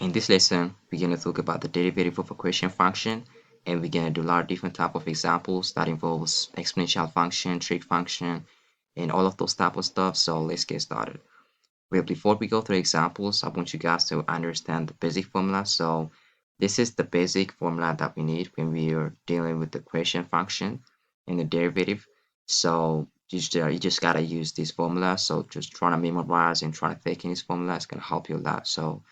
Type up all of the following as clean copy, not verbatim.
In this lesson, we're going to talk about the derivative of a quotient function, and we're going to do a lot of different type of examples that involves exponential function, trig function, and all of those type of stuff. So let's get started. Well, before we go through examples, I want you guys to understand the basic formula. So this is the basic formula that we need when we are dealing with the quotient function and the derivative. So you just gotta use this formula. So just trying to memorize and trying to think in this formula is gonna help you a lot. So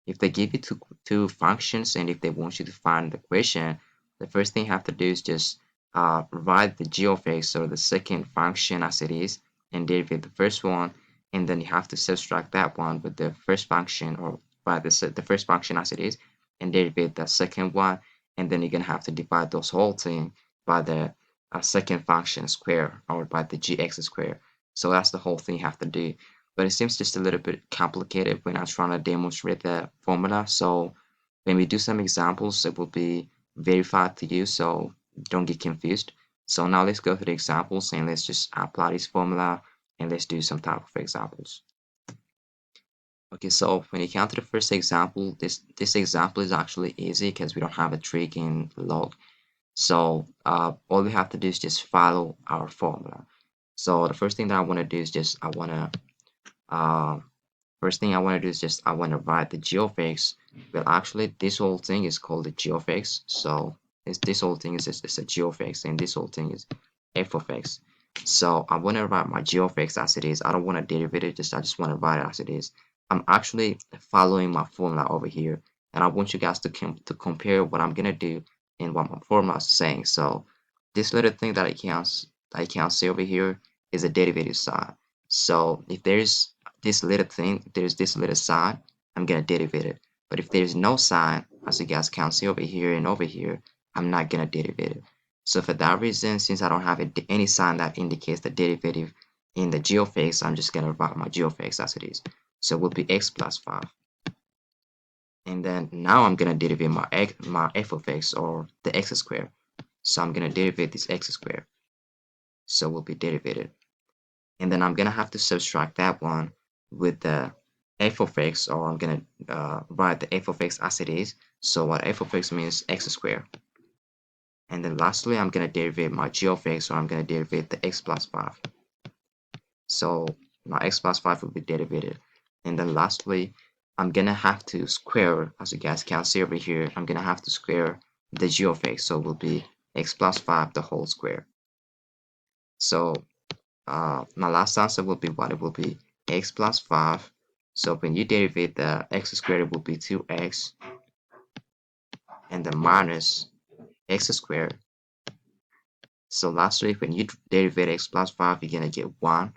if they give you two functions and if they want you to find the equation, the first thing you have to do is just write the g of x or the second function as it is and derivate the first one, and then you have to subtract that one with the first function or by the first function as it is and derivate the second one, and then you're gonna have to divide those whole thing by the second function square or by the gx square. So that's the whole thing you have to do, but it seems just a little bit complicated when I'm trying to demonstrate the formula. So when we do some examples, it will be verified to you, so don't get confused. So now let's go through the examples and let's just apply this formula and let's do some type of examples. Okay, so when you count to the first example, this example is actually easy because we don't have a trig in log. So all we have to do is just follow our formula. So the first thing that I want to do is just uh, first thing I want to do is just I want to write the g of x. Well, actually, this whole thing is called the g of x. So this whole thing is just a g of x, and this whole thing is f of x. So I want to write my g of x as it is. I don't want to derivate it. I just want to write it as it is. I'm actually following my formula over here, and I want you guys to compare what I'm gonna do and what my formula is saying. So this little thing that I can't see over here is a derivative sign. So if there's this little thing, there's this little sign, I'm gonna derivate it. But if there's no sign, as you guys can see over here and over here, I'm not gonna derivate it. So for that reason, since I don't have any sign that indicates the derivative in the g of x, I'm just gonna write my g of x as it is. So it will be x plus 5. And then now I'm gonna derivate my f of x or the x squared. So I'm gonna derivate this x squared. So it will be derivated. And then I'm gonna have to subtract that one with the f of x, or I'm gonna write the f of x as it is. So what f of x means x squared. And then lastly, I'm gonna derivate my g of x, or I'm gonna derivate the x plus 5. So my x plus 5 will be derivated. And then lastly, I'm gonna have to square, as you guys can see over here, I'm gonna have to square the g of x. So it will be x plus 5 the whole square. So my last answer will be what? It will be x plus 5. So when you derivate the x squared, it will be 2x, and then minus x squared. So lastly, when you derivate x plus 5, you're going to get 1.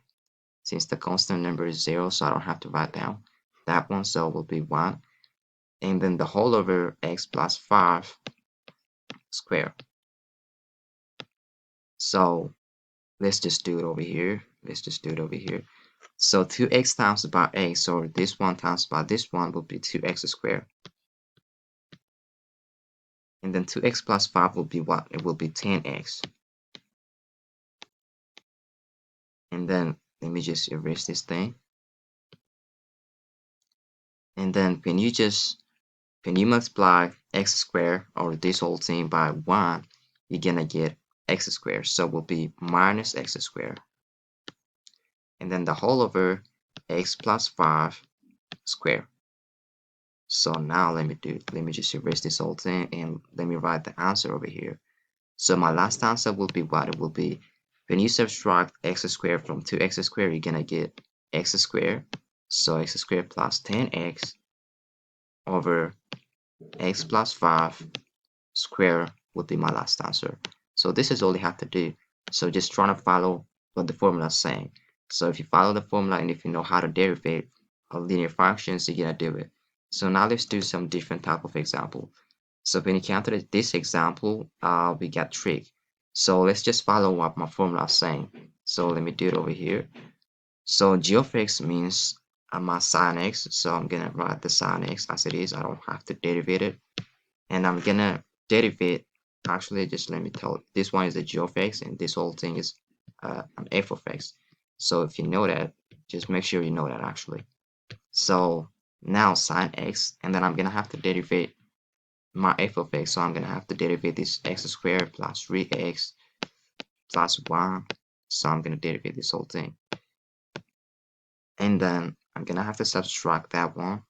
Since the constant number is 0, so I don't have to write down that one, so it will be 1. And then the whole over x plus 5 squared. So let's just do it over here. Let's just do it over here. So 2x times by x, or this one times by this one, will be 2x squared. And then 2x plus 5 will be what? It will be 10x. And then let me just erase this thing. And then when you multiply x squared, or this whole thing, by 1, you're gonna get x squared. So it will be minus x squared. And then the whole over x plus 5 squared. So now let me just erase this whole thing and let me write the answer over here. So my last answer will be what? It will be, when you subtract x squared from 2x squared, you're gonna get x squared. So x squared plus 10x over x plus 5 squared would be my last answer. So this is all you have to do. So just trying to follow what the formula is saying. So if you follow the formula and if you know how to derivate linear functions, you're gonna do it. So now let's do some different type of example. So when you counter this example, we got trig. So let's just follow what my formula is saying. So let me do it over here. So g of x means my sine x. So I'm gonna write the sine x as it is. I don't have to derivate it. And I'm gonna derivate, actually just let me tell, this one is the g of x and this whole thing is an f of x. So if you know that, just make sure you know that actually. So now sine x, and then I'm gonna have to derivate my f of x. So I'm gonna have to derivate this x squared plus 3x plus 1. So I'm gonna derivate this whole thing, and then I'm gonna have to subtract that one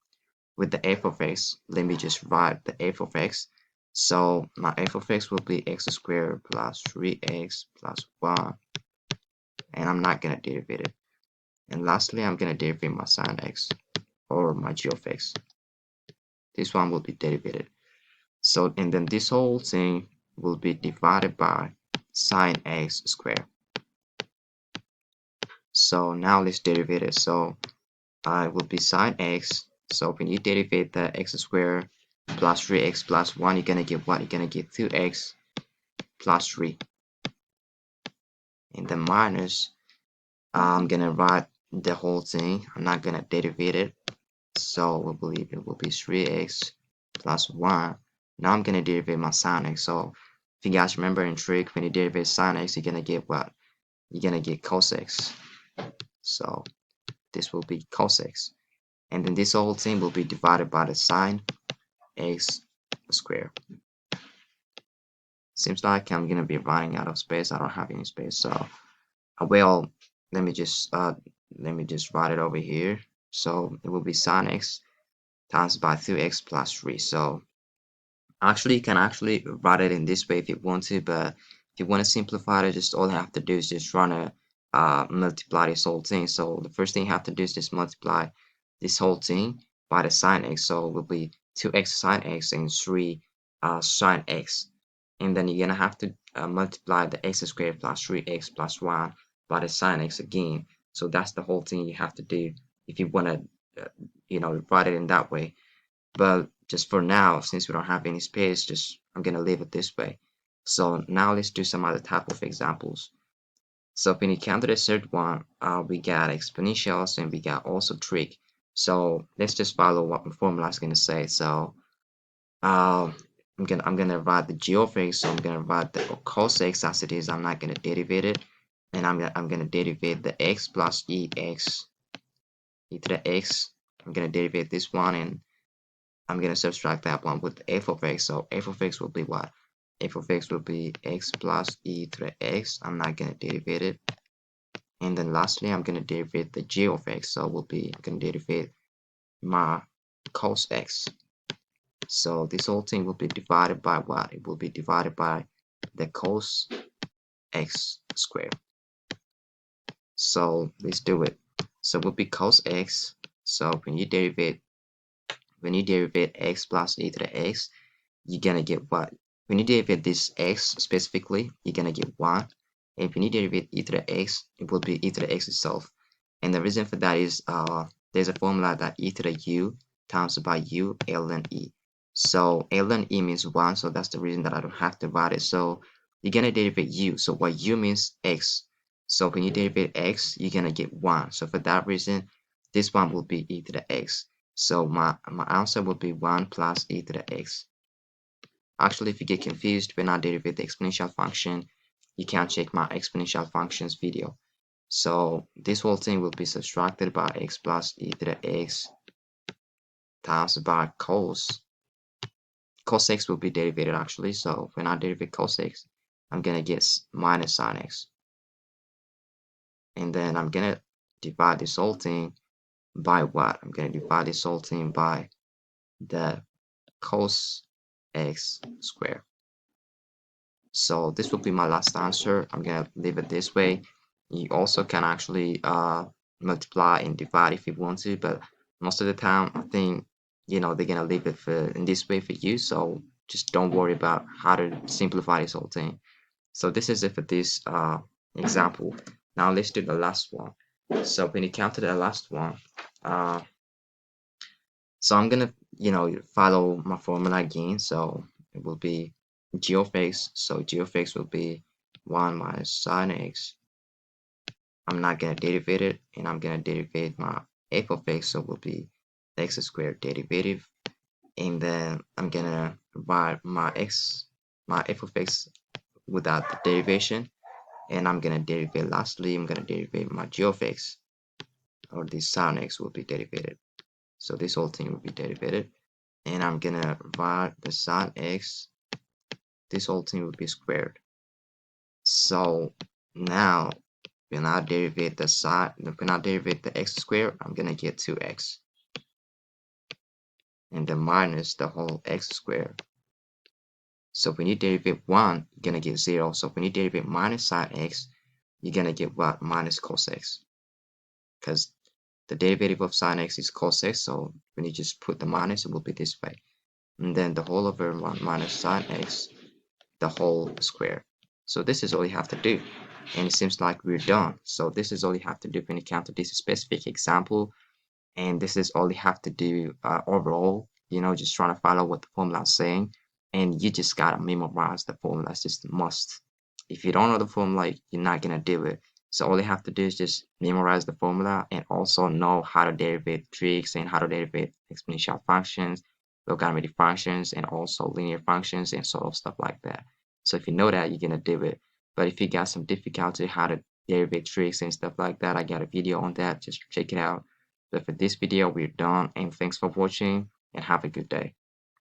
with the f of x. Let me just write the f of x. So my f of x will be x squared plus 3x plus 1, and I'm not gonna derivate it. And lastly, I'm gonna derivate my sine x or my g of x. This one will be derivated. So, and then this whole thing will be divided by sine x squared. So now let's derivate it. So I will be sine x. So when you derivate the x squared plus 3x plus 1, you're gonna get what? You're gonna get 2x plus 3. And then minus, I'm gonna write the whole thing. I'm not gonna derivate it. So we believe it will be 3x plus 1. Now I'm gonna derivate my sine x. So if you guys remember in trig, when you derivate sine x, you're gonna get what? You're gonna get cos x. So this will be cos x. And then this whole thing will be divided by the sine x squared. Seems like I'm gonna be running out of space. I don't have any space. So well, let me just write it over here. So it will be sine x times by 2x plus 3. So actually, you can actually write it in this way if you want to, but if you want to simplify it, just all you have to do is just run a multiply this whole thing. So the first thing you have to do is just multiply this whole thing by the sine x. So it will be 2x sine x and 3 sine x. And then you're gonna have to multiply the x squared plus 3x plus 1 by the sine x again. So that's the whole thing you have to do if you want to, write it in that way. But just for now, since we don't have any space, just I'm gonna leave it this way. So now let's do some other type of examples. So when you count to the third one, we got exponentials and we got also trig. So let's just follow what my formula is gonna say. So uh, I'm gonna write the g of x. So I'm gonna write the cos x as it is. I'm not gonna derivate it, and I'm gonna derivate the x plus e to the x. I'm gonna derivate this one, and I'm gonna subtract that one with f of x. So f of x will be what? F of x will be x plus e to the x. I'm not gonna derivate it. And then lastly, I'm gonna derivate the g of x. So will be I'm gonna derivate my cos x. So this whole thing will be divided by what? It will be divided by the cos x squared. So let's do it. So it will be cos x. So when you derivate x plus e to the x, you're gonna get what? When you derivate this x specifically, you're gonna get 1. And when you derivate e to the x, it will be e to the x itself. And the reason for that is there's a formula that e to the u times by u ln e. So ln e means 1, so that's the reason that I don't have to write it. So you're gonna derivate u. So what u means x. So when you derivate x, you're gonna get 1. So for that reason, this one will be e to the x. So my answer will be 1 plus e to the x. Actually, if you get confused when I derivate the exponential function, you can check my exponential functions video. So this whole thing will be subtracted by x plus e to the x times by cos. Cos x will be derivated actually. So when I derivate cos x, I'm gonna get minus sine x. And then I'm gonna divide this whole thing by what? I'm gonna divide this whole thing by the cos x squared. So this will be my last answer. I'm gonna leave it this way. You also can actually multiply and divide if you want to, but most of the time I think they're gonna leave it in this way for you. So just don't worry about how to simplify this whole thing. So this is it for this example. Now let's do the last one. So when you count to the last one, uh, so I'm gonna follow my formula again. So it will be g of x. So g of x will be 1 minus sine x. I'm not gonna derivate it, and I'm gonna derivate my f of x. So it will be x squared derivative, and then I'm gonna write my f of x without the derivation, and I'm gonna derivate. Lastly, I'm gonna derivate my g of x, or this sine x will be derivated. So this whole thing will be derivated. And I'm gonna write the sine x, this whole thing will be squared. So now when I derivate the x squared, I'm gonna get 2x. And then minus the whole x squared. So when you derivate 1, you're gonna get 0. So when you derivate minus sine x, you're gonna get what? Minus cos x. Because the derivative of sine x is cos x, so when you just put the minus, it will be this way. And then the whole over 1 minus sine x, the whole square. So this is all you have to do. And it seems like we're done. So this is all you have to do when it comes to this specific example. And this is all you have to do overall, just trying to follow what the formula is saying. And you just gotta memorize the formula. It's just a must. If you don't know the formula, you're not gonna do it. So all you have to do is just memorize the formula and also know how to derivate tricks and how to derivate exponential functions, logarithmic functions, and also linear functions and sort of stuff like that. So if you know that, you're gonna do it. But if you got some difficulty how to derivate tricks and stuff like that, I got a video on that. Just check it out. But for this video, we're done, and thanks for watching and have a good day.